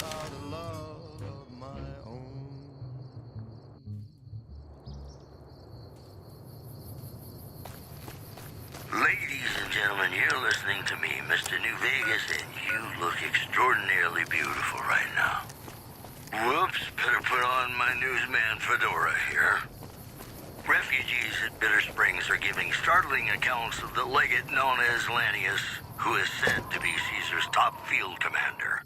without a love of my own. Ladies and gentlemen, you're listening to me, Mr. New Vegas, and you look extraordinarily beautiful right now. Whoops, better put on my newsman fedora here. Refugees at Bitter Springs are giving startling accounts of the legate known as Lannius, who is said to be Caesar's top field commander.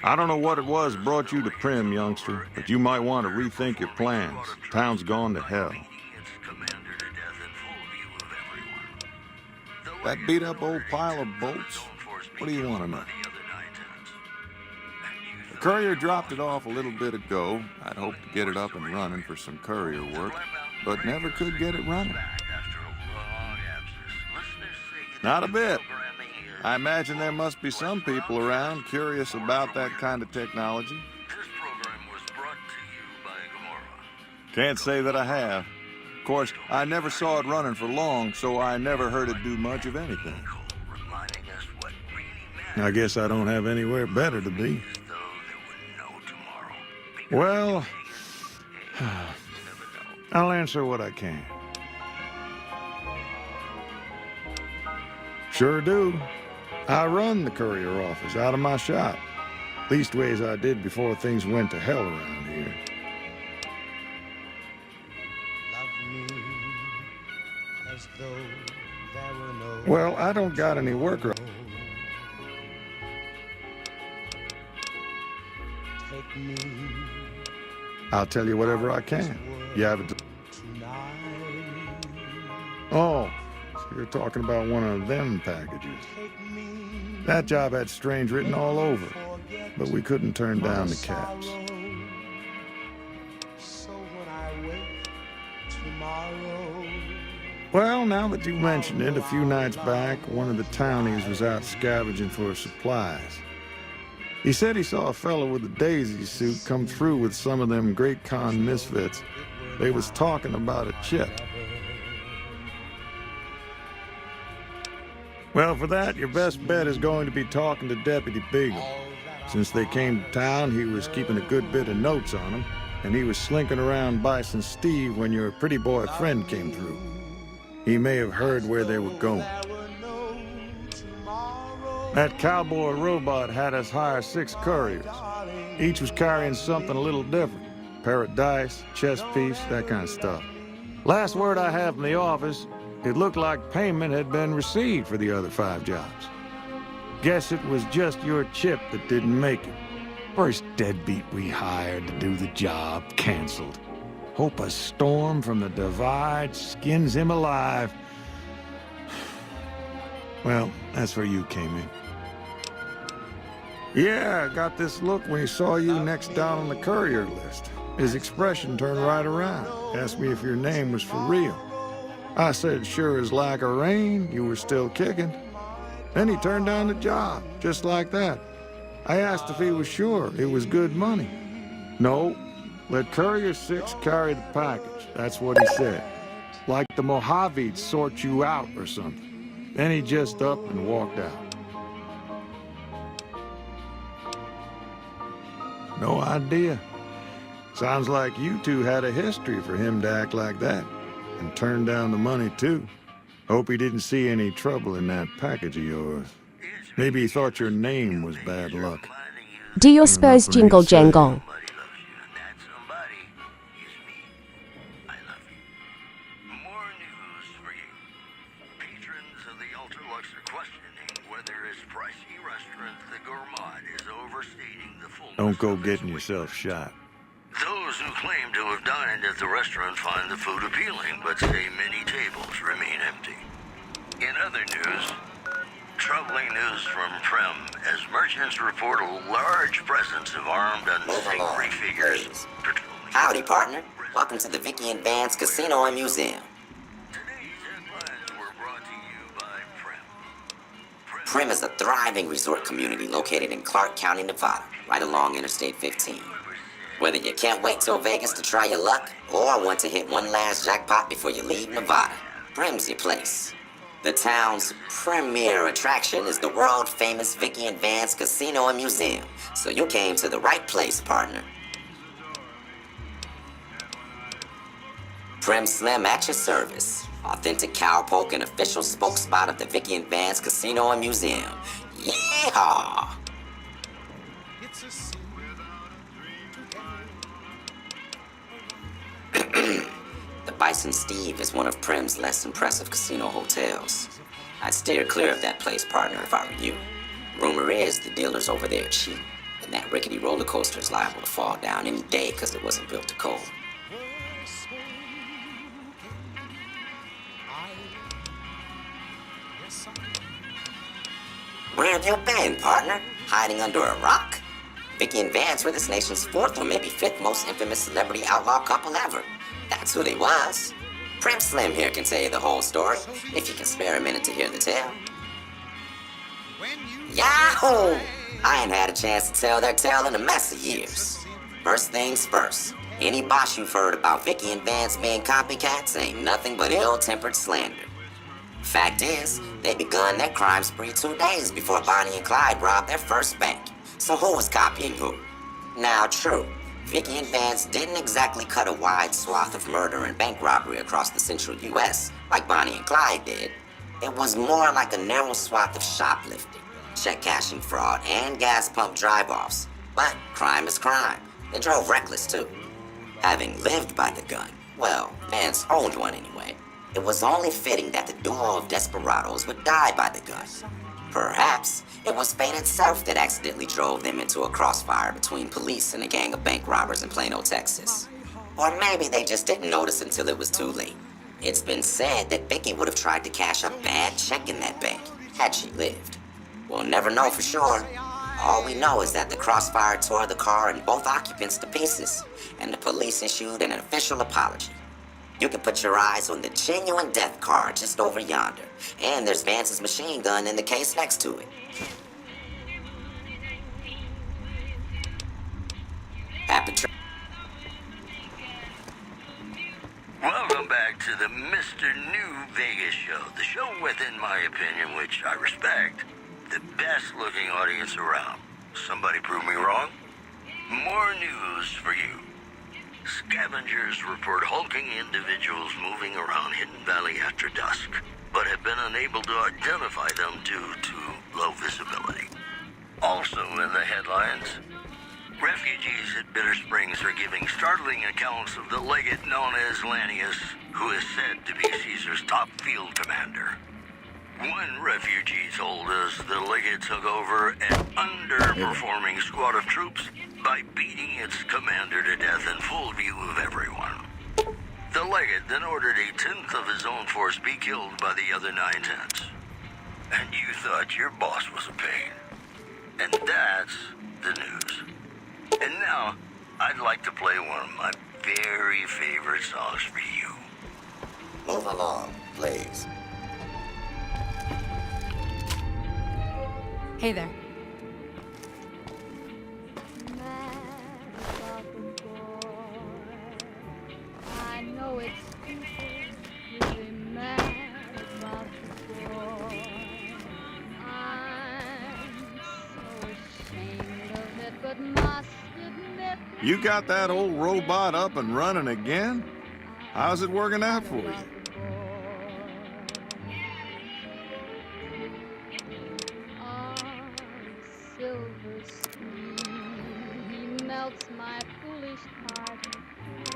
I don't know what it was that brought you to Prim, youngster, but you might want to rethink your plans. Town's gone to hell. That beat-up old pile of bolts? What do you want to know? The courier dropped it off a little bit ago. I'd hoped to get it up and running for some courier work, but never could get it running. Not a bit. I imagine there must be some people around curious about that kind of technology. Can't say that I have. Of course, I never saw it running for long, so I never heard it do much of anything. I guess I don't have anywhere better to be. Well, I'll answer what I can. Sure do. I run the courier office out of my shop. Leastways I did before things went to hell around here. Well, I don't got any work. I'll tell you whatever I can. You have it. Oh, so you're talking about one of them packages. That job had strange written all over it, but we couldn't turn down the caps. Well, now that you mention it, a few nights back, one of the townies was out scavenging for supplies. He said he saw a fellow with a daisy suit come through with some of them Great Khan misfits. They was talking about a chip. Well, for that, your best bet is going to be talking to Deputy Beagle. Since they came to town, he was keeping a good bit of notes on them, and he was slinking around Bison Steve when your pretty boy friend came through. He may have heard where they were going. That cowboy robot had us hire 6 couriers. Each was carrying something a little different. Pair of dice, chess piece, that kind of stuff. Last word I have from the office, it looked like payment had been received for the other 5 jobs. Guess it was just your chip that didn't make it. First deadbeat we hired to do the job canceled. Hope a storm from the divide skins him alive. Well, that's where you came in. Yeah, I got this look when he saw you next down on the courier list. His expression turned right around. Asked me if your name was for real. I said, sure as like a rain, you were still kicking. Then he turned down the job, just like that. I asked if he was sure it was good money. No, let Courier 6 carry the package. That's what he said. Like the Mojaves sort you out or something. Then he just up and walked out. No idea. Sounds like you two had a history for him to act like that. And turn down the money, too. Hope he didn't see any trouble in that package of yours. Maybe he thought your name was bad luck. Do your Spurs jingle jangle? Don't go getting yourself shot. Those who claim to have dined at the restaurant find the food appealing, but say many tables remain empty. In other news, troubling news from Prim, as merchants report a large presence of armed unsavory figures. Howdy, partner. Welcome to the Vicky and Vance Casino and Museum. Today's headlines were brought to you by Prim. Prim is a thriving resort community located in Clark County, Nevada, right along Interstate 15. Whether you can't wait till Vegas to try your luck or want to hit one last jackpot before you leave Nevada, Prim's your place. The town's premier attraction is the world-famous Vicky and Vance Casino and Museum, so you came to the right place, partner. Prim Slim at your service. Authentic cowpoke and official spokespot of the Vicky and Vance Casino and Museum. Yeehaw! The Bison Steve is one of Prim's less impressive casino hotels. I'd steer clear of that place, partner, if I were you. Rumor is the dealers over there are cheap, and that rickety roller coaster is liable to fall down any day because it wasn't built to cold. Where have you been, partner? Hiding under a rock? Vicky and Vance were this nation's fourth or maybe fifth most infamous celebrity outlaw couple ever. That's who they was. Prim Slim here can tell you the whole story, if you can spare a minute to hear the tale. Yahoo! I ain't had a chance to tell their tale in a mess of years. First things first, any boss you've heard about Vicky and Vance being copycats ain't nothing but ill-tempered slander. Fact is, they begun their crime spree 2 days before Bonnie and Clyde robbed their first bank. So who was copying who? Now, true, Vicky and Vance didn't exactly cut a wide swath of murder and bank robbery across the central U.S. like Bonnie and Clyde did. It was more like a narrow swath of shoplifting, check-cashing fraud, and gas pump drive-offs. But crime is crime. They drove reckless, too. Having lived by the gun, well, Vance owned one anyway. It was only fitting that the duo of desperados would die by the gun. Perhaps it was fate itself that accidentally drove them into a crossfire between police and a gang of bank robbers in Plano, Texas. Or maybe they just didn't notice until it was too late. It's been said that Vicky would have tried to cash a bad check in that bank had she lived. We'll never know for sure. All we know is that the crossfire tore the car and both occupants to pieces, and the police issued an official apology. You can put your eyes on the genuine death car just over yonder, and there's Vance's machine gun in the case next to it. Happy trip. Welcome back to the Mr. New Vegas show. The show with, in my opinion, which I respect, the best looking audience around. Somebody prove me wrong? More news for you. Scavengers report hulking individuals moving around Hidden Valley after dusk, but have been unable to identify them due to low visibility. Also in the headlines, refugees at Bitter Springs are giving startling accounts of the legate known as Lanius, who is said to be Caesar's top field commander. One refugee told us the legate took over an underperforming squad of troops by beating its commander to death in full view of everyone. The legate then ordered a tenth of his own force be killed by the other 9/10. And you thought your boss was a pain. And that's the news. And now, I'd like to play one of my very favorite songs for you. Move along, please. Hey there. I know it's stupid to be mad about the boy. I'm so ashamed of it, but must admit. You got that old robot up and running again? How's it working out for you? Silver screen, he melts my foolish heart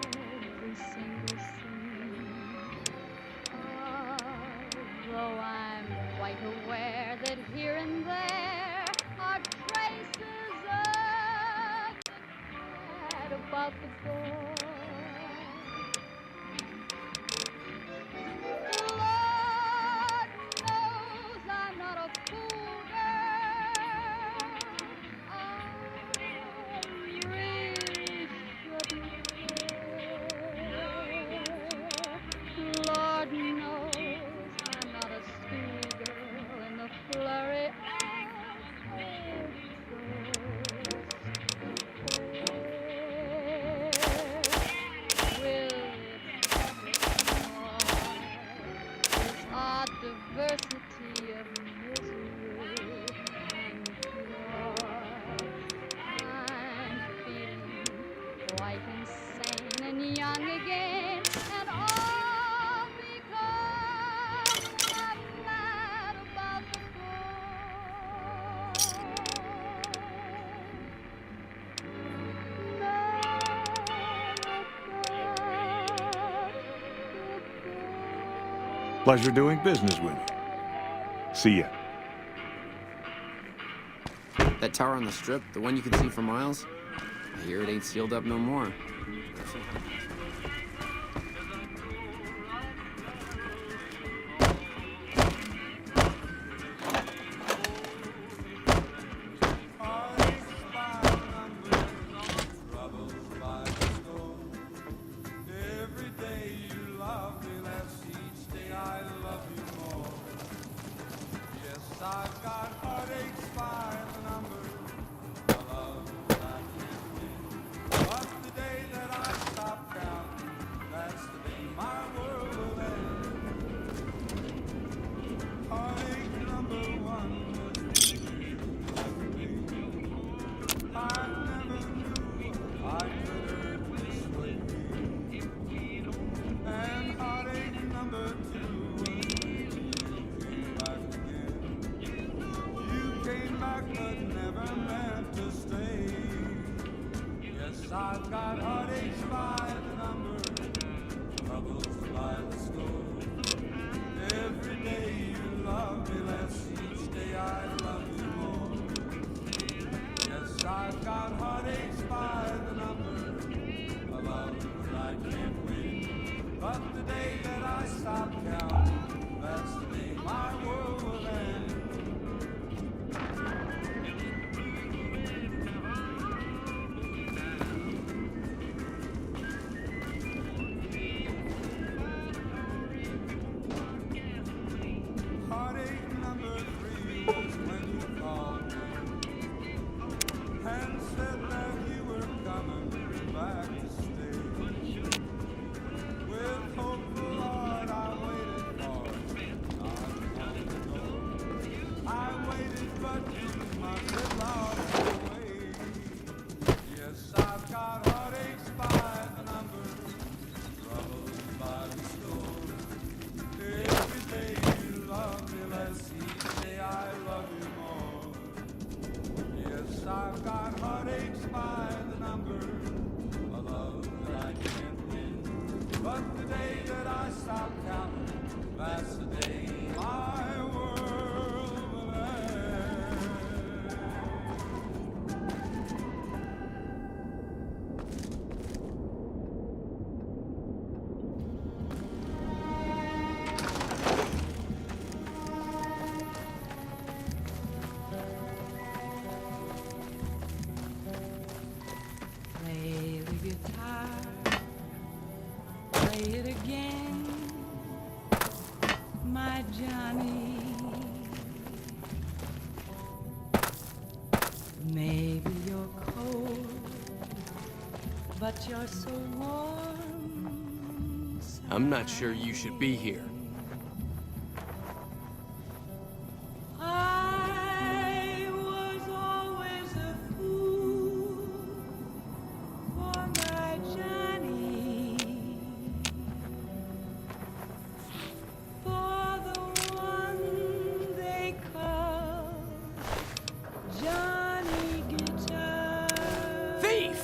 every single scene. Although I'm quite aware that here and there are traces of the bad about the boy. Lord knows I'm not a fool, girl. I really shouldn't care. Lord knows I'm not a schoolgirl in the flurry of Pleasure doing business with you. See ya. That tower on the strip, the one you can see for miles? I hear it ain't sealed up no more. I've got heartaches by the number, troubles by the score. Every day you love me less, each day I love you more. Yes, I've got heartaches by the number, a love that I can't win. But the day that I stop counting, that's the day my world will end. I've got heartaches by the number, a love that I can't win. But the day that I stop counting, that's the day my world will end. Play the guitar, play it again, my Johnny. Maybe you're cold, but you're so warm. I'm not sure you should be here. I was always a fool for my Johnny, for the one they call Johnny Guitar. Thief!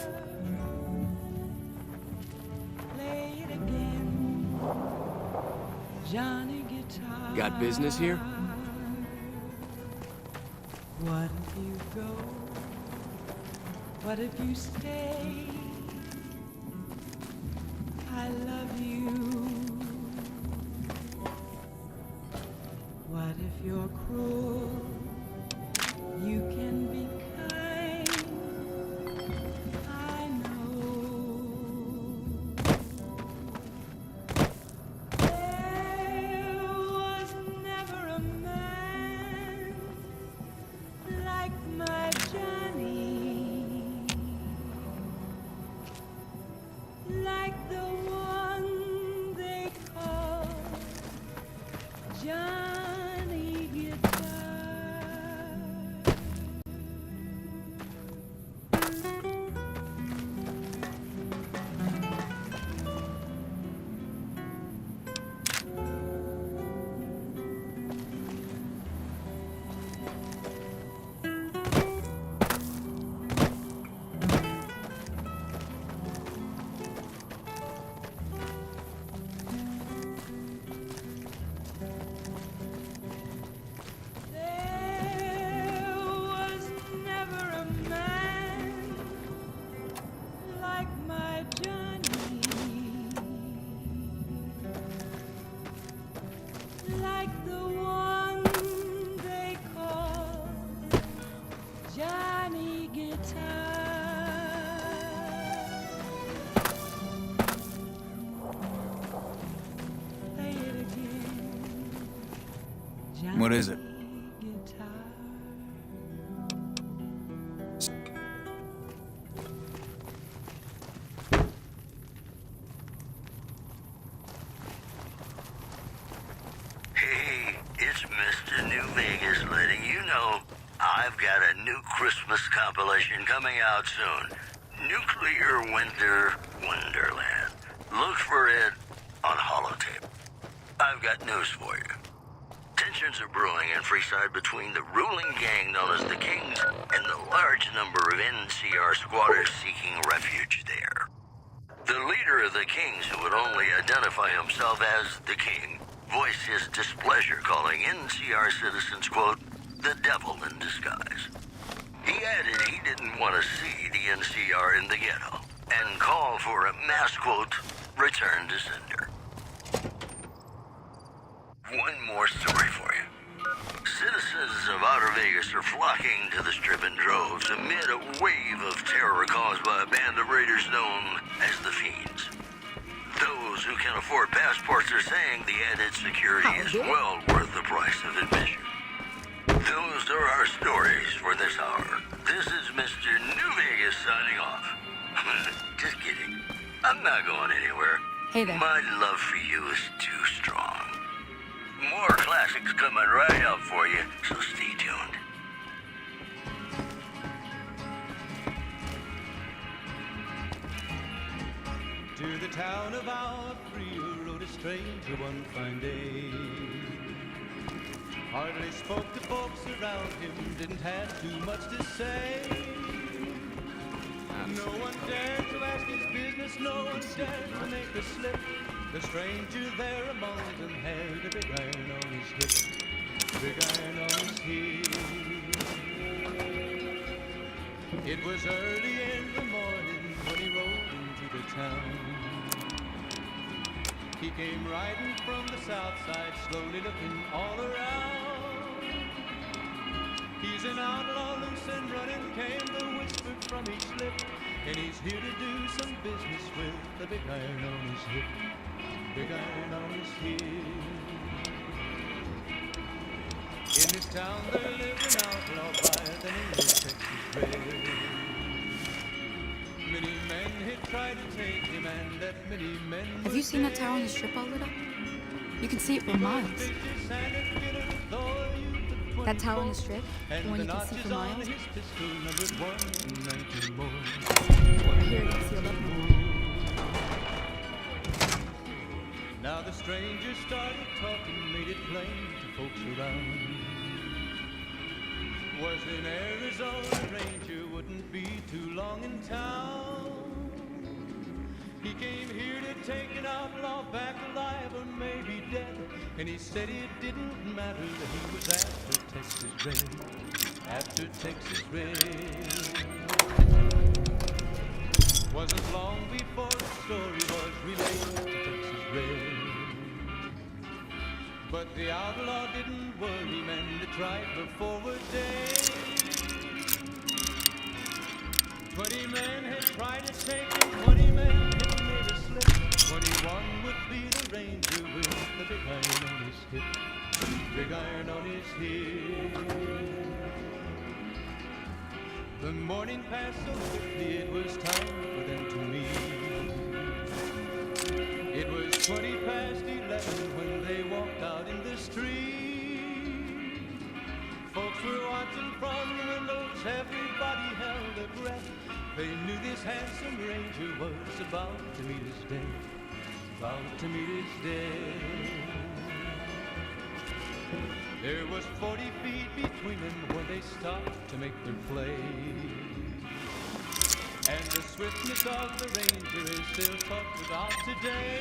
Play it again, Johnny Guitar. Got business here? What if you go? What if you stay? I love you. What if you're cruel? You can be kind. I know. There was never a man like my Johnny, like the one they call Johnny Guitar. What is it? Hey, it's Mr. New Vegas letting you know I've got a new Christmas compilation coming out soon. Nuclear Winter Wonderland. Look for it on holotape. I've got news for you. Tensions are brewing in Freeside between the ruling gang known as the Kings and the large number of NCR squatters seeking refuge there. The leader of the Kings, who would only identify himself as the King, voiced his displeasure, calling NCR citizens, quote, the devil in disguise. He added he didn't want to see the NCR in the ghetto and called for a mass, quote, return to sender. One more story for you. Citizens of Outer Vegas are flocking to the Strip in droves amid a wave of terror caused by a band of raiders known as the Fiends. Those who can afford passports are saying the added security is well worth the price of admission. Those are our stories for this hour. This is Mr. New Vegas signing off. Just kidding. I'm not going anywhere. Hey there. My love for you is too strong. More classics coming right up for you, so stay tuned. To the town of our Frio rode a stranger one fine day. Hardly spoke to folks around him, didn't have too much to say. No one dared to ask his business, no one dared to make a slip. The stranger there among them had a big iron on his hip, big iron on his hip. It was early in the morning when he rode into the town. He came riding from the south side, slowly looking all around. He's an outlaw, loose and running, came the whisper from each lip. And he's here to do some business with the big iron on his hip, big iron on his hip. In this town there lived an outlaw by the name of Texas Red. Many men had tried to take him, and that many men. Have you seen that tower on the Strip all lit up? You can see it for miles. That tower on the Strip, the one you can see for miles. Over here you can see 11 more. Now the stranger started talking, made it plain to folks around. Was in Arizona, ranger wouldn't be too long in town. He came here to take an outlaw back alive or maybe dead. And he said it didn't matter that he was after Texas Red, after Texas Red. Wasn't long before the story was relayed to Texas Red. But the outlaw didn't worry, men that tried for forward days. 20 men had tried to take him, 20 men had made a slip. 21 would be the ranger with the big iron on his hip, big iron on his hip. The morning passed so quickly, it was time for them to meet. It was 20 past 11 when they walked out in the street. Folks were watching from the windows, everybody held their breath. They knew this handsome ranger was about to meet his death, about to meet his death. There was 40 feet between them when they stopped to make their play. And the swiftness of the ranger is still talked about today.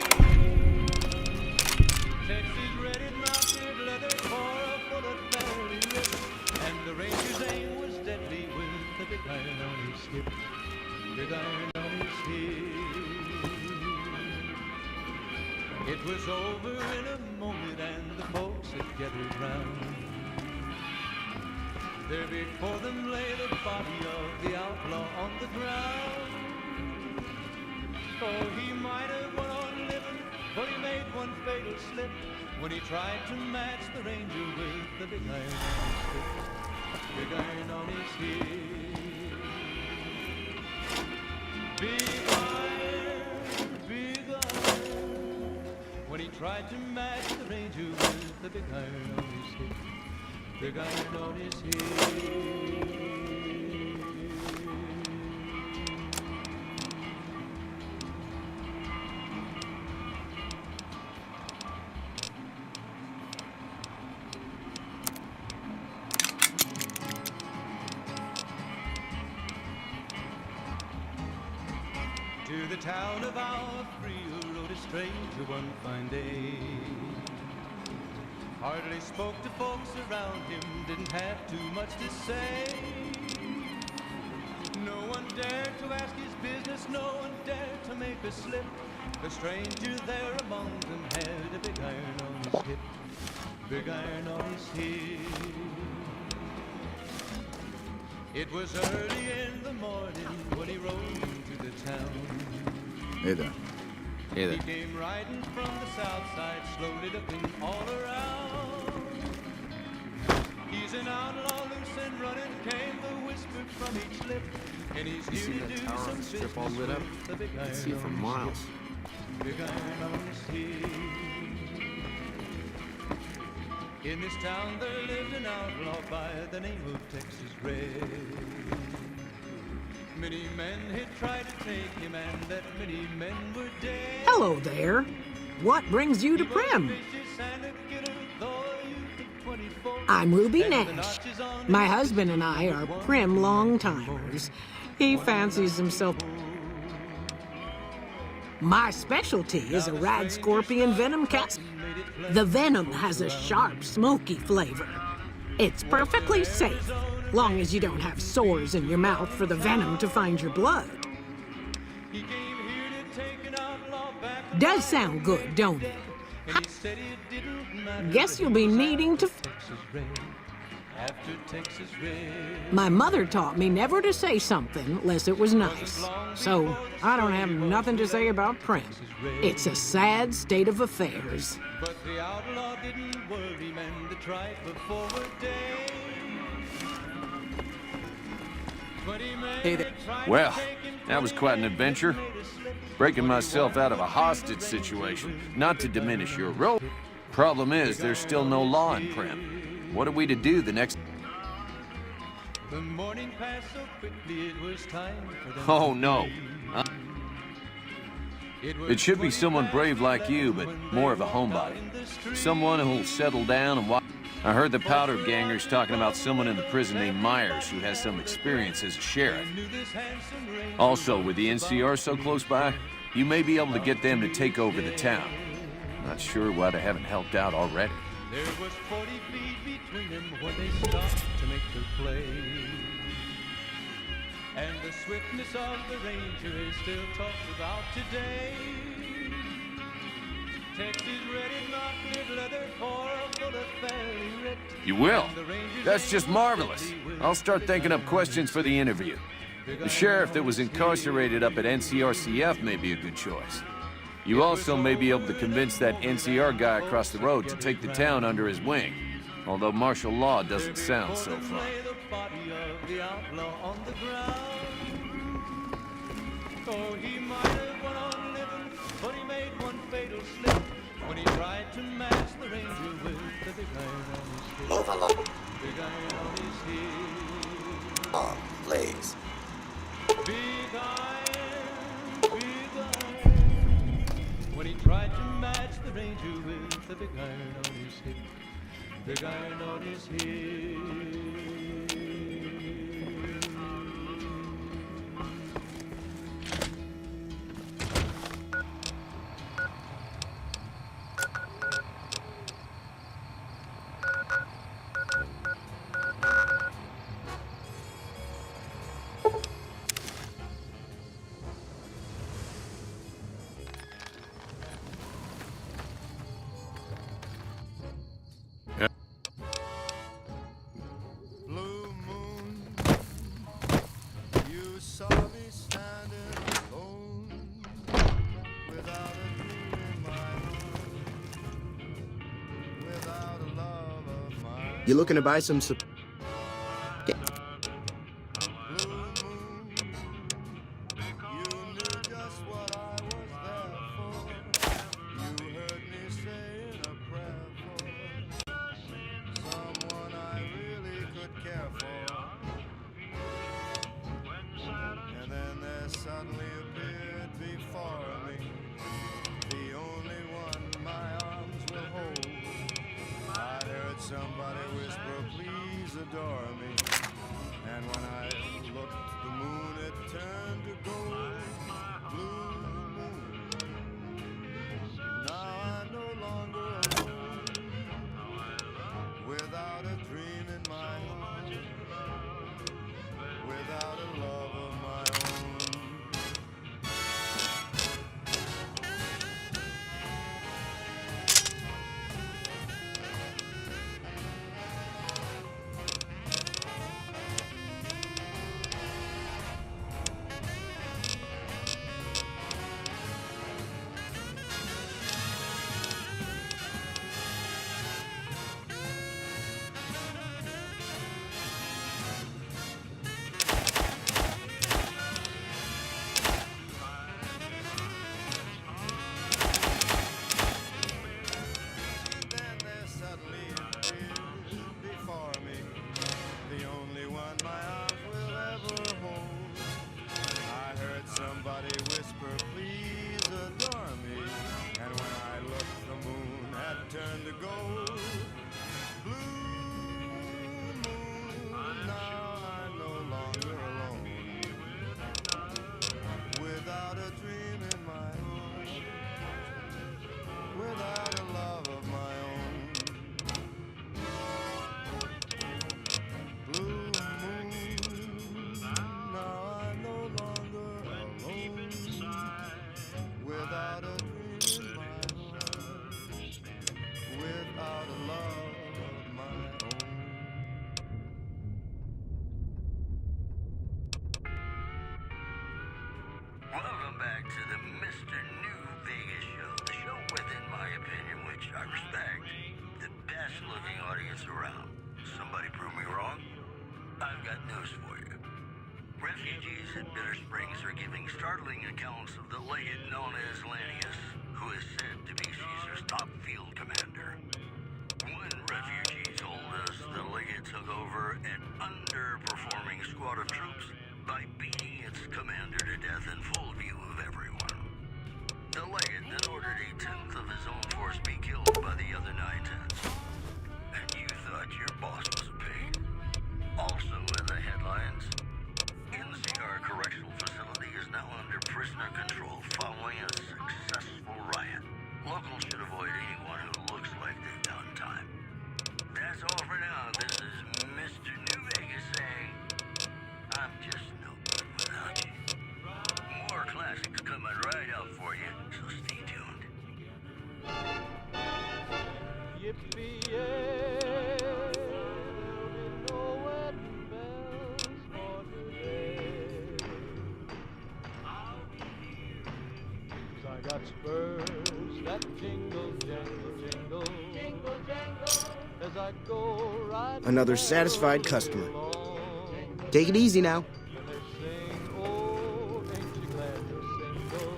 Texas Red had mounted leather for a bullet fairly ripped. And the ranger's aim was deadly with the big iron on his hip, big iron on his hip. It was over in a moment and the folks had gathered round. There before them lay the body of the outlaw on the ground. Oh, he might have went on living but he made one fatal slip when he tried to match the Ranger with the big iron on his hip. Big iron on his hip. Big iron, when he tried to match the Ranger with the big iron on his hip. Big iron on his hip. To the town of our Frio rode a stranger one fine day. Hardly spoke to folks around him, didn't have too much to say. No one dared to ask his business, no one dared to make a slip. The stranger there among them had a big iron on his hip. Big iron on his hip. It was early in the morning when he rode into the town. Hey there. Hey there. He came riding from the south side, slowly looking all around. He's an outlaw, loose and running, came the whisper from each lip. And he's You see here to that do tower on some the strip all business lit up? with the big You can iron see it from on his miles. hip. Big iron on his hip. In this town there lived an outlaw by the name of Texas Red. Many men had tried to take him, and that many men were dead. Hello there. What brings you to Prim? I'm Ruby Nash. My husband and I are Prim long-timers. He fancies himself. My specialty is a rad scorpion venom capsule. The venom has a sharp, smoky flavor. It's perfectly safe, long as you don't have sores in your mouth for the venom to find your blood. Does sound good, don't it? Guess you'll be needing to... My mother taught me never to say something unless it was nice. So I don't have nothing to say about Prim. It's a sad state of affairs. But the outlaw didn't worry men to try before a day. Hey there. Well, that was quite an adventure. Breaking myself out of a hostage situation. Not to diminish your role. Problem is, there's still no law in Prim. What are we to do the next... The morning passed so quickly it was time for them Oh, to no. leave. It should be someone brave like you, but more of a homebody. Someone who'll settle down and watch... I heard the powder gangers talking about someone in the prison named Myers who has some experience as a sheriff. Also, with the NCR so close by, you may be able to get them to take over the town. Not sure why they haven't helped out already. There was 40 feet between them when they stopped to make their play. And the swiftness of the Ranger is still talked about today. Texas Red is not good leather for a bullet fairly ripped. You will? That's just marvelous. I'll start thinking up questions for the interview. The sheriff that was incarcerated up at NCRCF may be a good choice. You also may be able to convince that NCR guy across the road to take the town under his wing. Although martial law doesn't sound so fun. Oh, he might have went on living, but he made one fatal slip when he tried to match the Ranger with the big iron on his hip. Move along. Big iron on his hip. Oh, please. Big iron, when he tried to match the Ranger with the big iron on his hip. Big iron on his hip. You looking to buy some... Suddenly appeared before me, the only one my arms will hold. I heard somebody whisper, please adore me. And when I looked, the moon had turned to gold. Blue moon. Now I'm no longer alone, without a dream in my heart, without a love of my own. Somebody whisper, please adore me. And when I looked, the moon had turned to gold. Blue moon, now I'm no longer alone, without a dream in my heart, without a love of my own. Blue moon, now I'm no longer alone, without a dream in my heart, without a love of my own. Welcome back to the Mr. New Vegas show. The show with, in my opinion, which I respect, the best looking audience around. Somebody prove me wrong? I've got news for you. Refugees at Bitter Springs are giving startling accounts of the legate known as Lanius, who is said to be Caesar's top field commander. One refugee told us the legate took over an underperforming squad of troops by beating its commander to death in full view of everyone. The legate then ordered a tenth of his own force be killed by the other 9/10. And you thought your boss was a pig. Also in the headlines, NCR Correctional Facility is now under prisoner control following a successful riot. Locals should avoid anyone who looks like they've done time. That's all for now. This is Mr. New Vegas saying, I'm just no good without you. More classics coming right up for you, so stay tuned. Yippee-yay, there'll be no wedding bells for today. 'Cause I got spurs that jingle, jangle, jingle, jingle, jangle, as I go riding. Another satisfied customer. Take it easy now. And they sing, oh, ain't you glad you're single?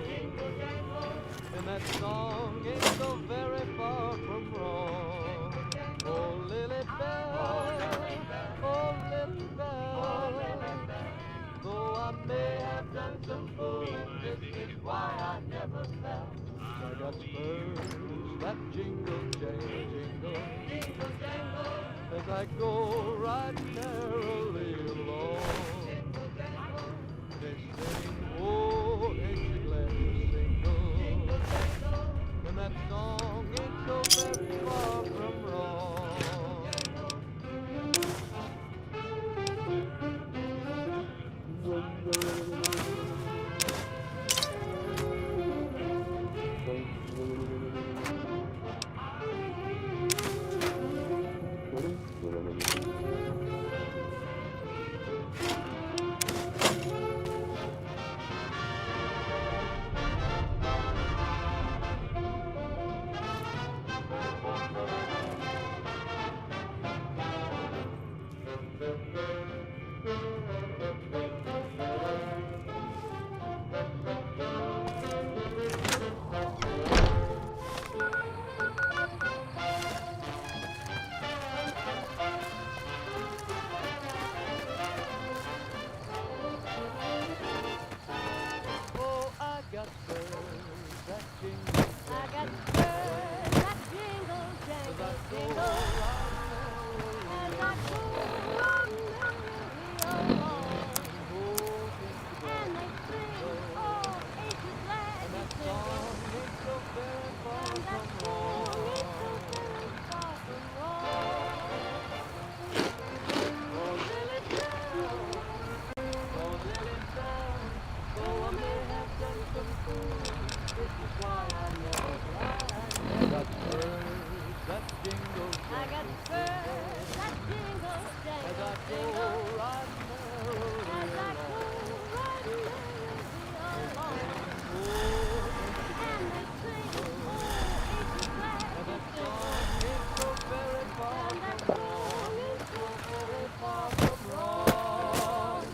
And that song ain't so very far from wrong. Oh, Lily Bell, oh, Lily Bell, though I may have done some fooling, this is why I never fell. I got spurs that jingle, jangle, jingle, jingle, jangle, as I go riding merrily along. They sing, oh, ain't you glad you're single? And that song ain't so very far from wrong. Though I may have done some fools, this is why I never cry. I got birds that jingle jangle. I got birds that jingle, As jangle, I jingle. go riding merrily As I along. go riding merrily along. And they sing, oh, ain't you glad And to that sing? song is so very far And that from wrong. song is so very Far far from from wrong. wrong.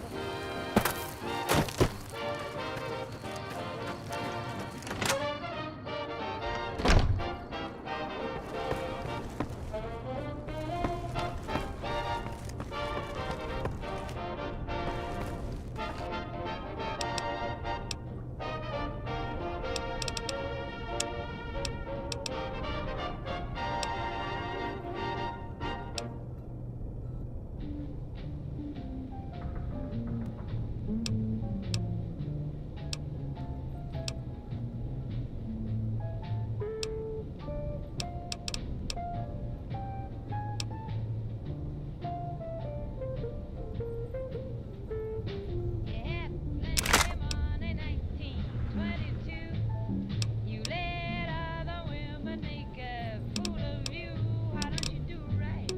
You let other women make a fool of you. Why don't you do right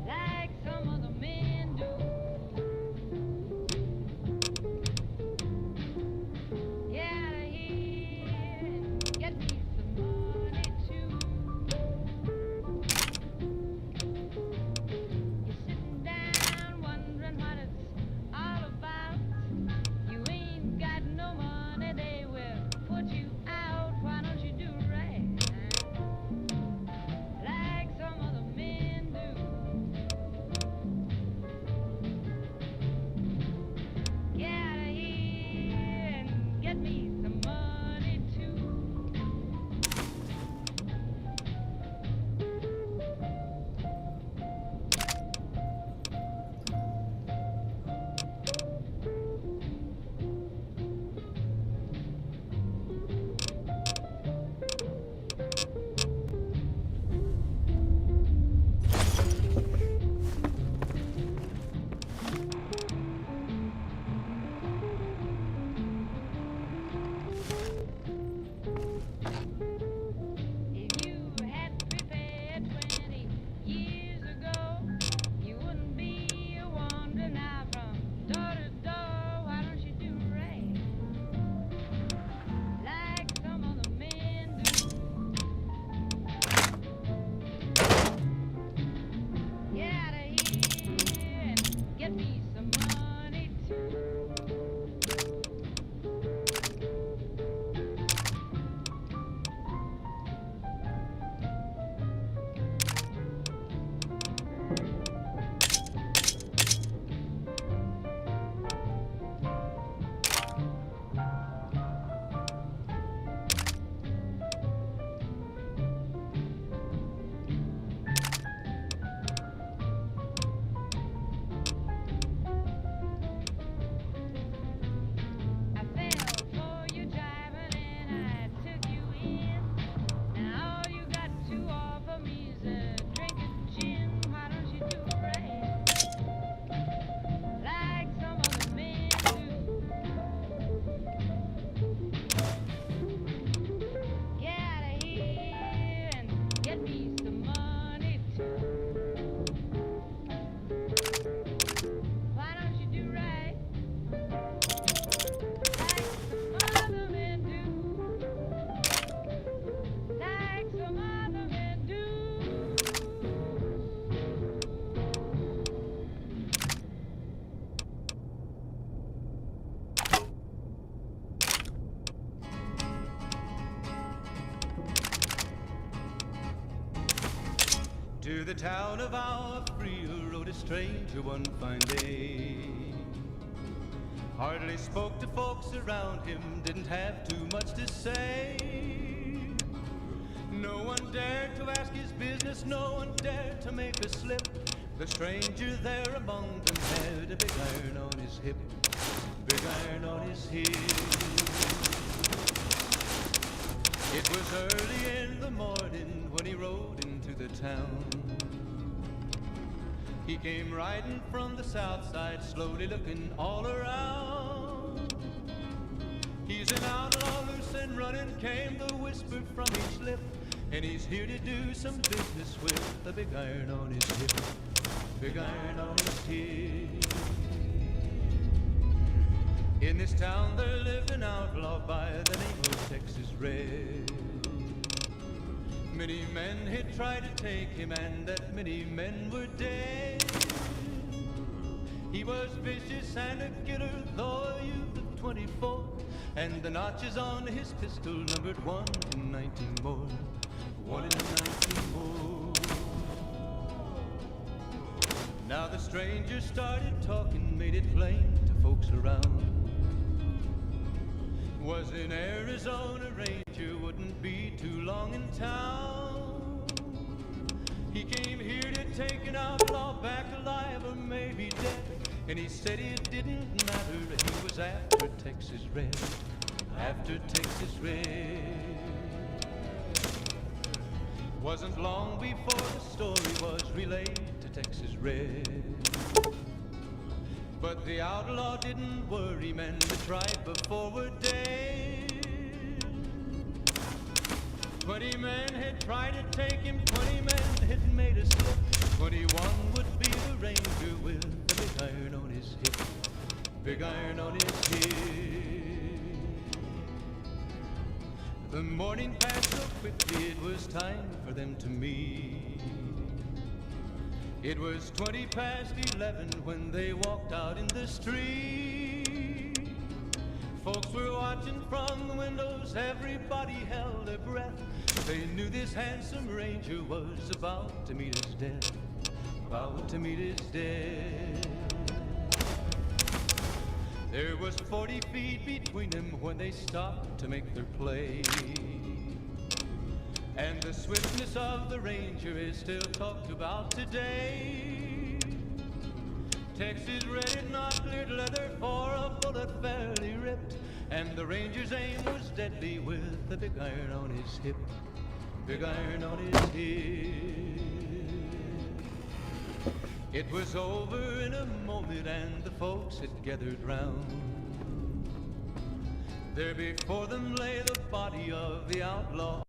like some other men do? Get out of here and get me some money too. You're sitting down wondering what it's all about. You ain't got no money, they will put you out. Why don't you do right like some other men do? Get out of here and get me some money too. If you had prepared 20 years ago, you wouldn't be wandering out from door to door. Why don't you do right like some other men do? Get out of here and get me some money too. I fell for your driving and I took you in. And all you got to offer me is a drink of gin. Why don't you do right like some other men do? Get out of here and get me some money too. Why don't you do right like some other men do? Like some other men do. To the town of our Frio rode a stranger one fine day. Hardly spoke to folks around him, didn't have too much to say. No one dared to ask his business, no one dared to make a slip. The stranger there among them had a big iron on his hip, big iron on his hip. It was early in the morning when he rode into the town. He came riding from the south side, slowly looking all around. then running came the whisper from each lip, and he's here to do some business with the big iron on his hip. Big iron on his hip. In this town there lived an outlaw by the name of Texas Red. Many men had tried to take him, and that many men were dead. He was vicious and a killer, though a youth of 24, and the notches on his pistol numbered 1 in 19 more. 1 in 19 more. Now the stranger started talking, made it plain to folks around. Was an Arizona Ranger, wouldn't be too long in town. He came here to take an outlaw back alive or maybe dead, and he said it didn't matter, he was after Texas Red. After Texas Red. Wasn't long before the story was relayed to Texas Red. But the outlaw didn't worry, men that tried before were dead. 20 men had tried to take him, 20 men had made a slip. 21 would be the ranger with the big iron on his hip. Big iron on his hip. The morning passed so quickly, it was time for them to meet. It was 20 past 11 when they walked out in the street. Folks were watching from the windows, everybody held their breath. They knew this handsome ranger was about to meet his death. About to meet his death. There was 40 feet between them when they stopped to make their play. And the swiftness of the ranger is still talked about today. Texas Red had not cleared leather for a bullet fairly ripped, and the ranger's aim was deadly with the big iron on his hip. Big iron on his hip. It was over in a moment and the folks had gathered round. There before them lay the body of the outlaw.